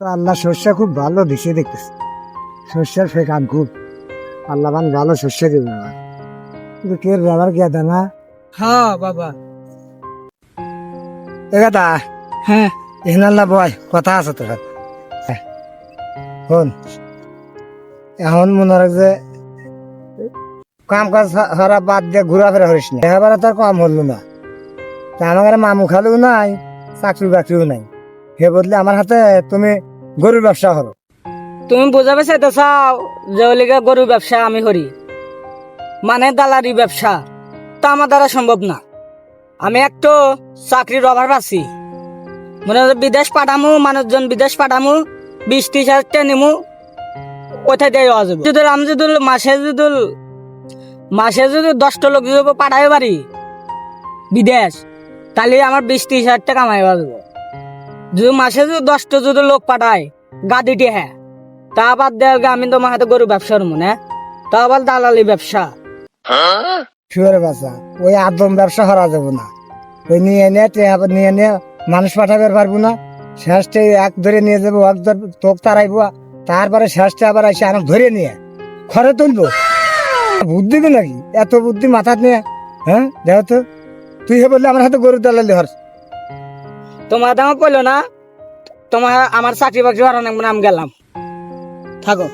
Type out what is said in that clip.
তো আল্লাহ শস্য খুব ভালো দিছে দেখতেছি। শস্যের ফেকান খুব আল্লাহ ভালো শস্য দেবে আমার। কিন্তু কের ব্যাপার গিয়া না হ্যাঁ বাবা। এগাদা হ্যাঁ এখানে আল্লাহ বয় কথা আছে তোর শোন। এখন মনে রাখ যে কাম কাজ হারা বাদ দিয়ে ঘোরাফেরা করিস না, এবার তার কম হলো না। তা আমার মামু খালুও নাই, চাকরি বাকরিও নাই। সে বদলে আমার হাতে তুমি গরুর ব্যবসা করো। তুমি বোঝাবে চাইতে চাও যে ওলিগা গরু ব্যবসা আমি করি, মানে দালারি ব্যবসা? তা আমার দ্বারা সম্ভব না। আমি একটু চাকরির অভাব আছি, মনে হয় বিদেশ পাঠামু, মানুষজন বিদেশ পাঠামু, 20-30 হাজার নিমু, কোথায় দিয়ে যাওয়া যাবে? যদি আমি যদি মাসে যদি 10টা লোক যদি পাঠাই পারি বিদেশ, তাহলে আমার 20-30 হাজার টাকা কামাই যাবে। যদি মাসে যদি 10টা যদি লোক পাঠায় গাদিটি, হ্যাঁ তা বাদ দেওয়া আমি তোমার হাতে গরু ব্যবসার মনে, তা আবার দালালি ব্যবসা। শুয়ারে বাচ্চা ওই আদম ব্যবসা করা যাবো না। ওই নিয়ে নিয়ে মানুষ পাঠাবে পারবো না। শেষটে এক ধরে নিয়ে যাবো, এক তোপ তারাইবো, তারপরে শেষটা আবার এসে আনক ধরে নিয়ে খড়ে তুলবো। বুদ্ধি কি নাকি এত বুদ্ধি মাথাত নিয়ে? হ্যাঁ দেখো তো, তুই হে বললে আমার হাতে গরু দালালি হর। তোমার দাম পড়লো না, তোমার আমার চাকরি বাকরি হারানো আমি গেলাম, থাকো।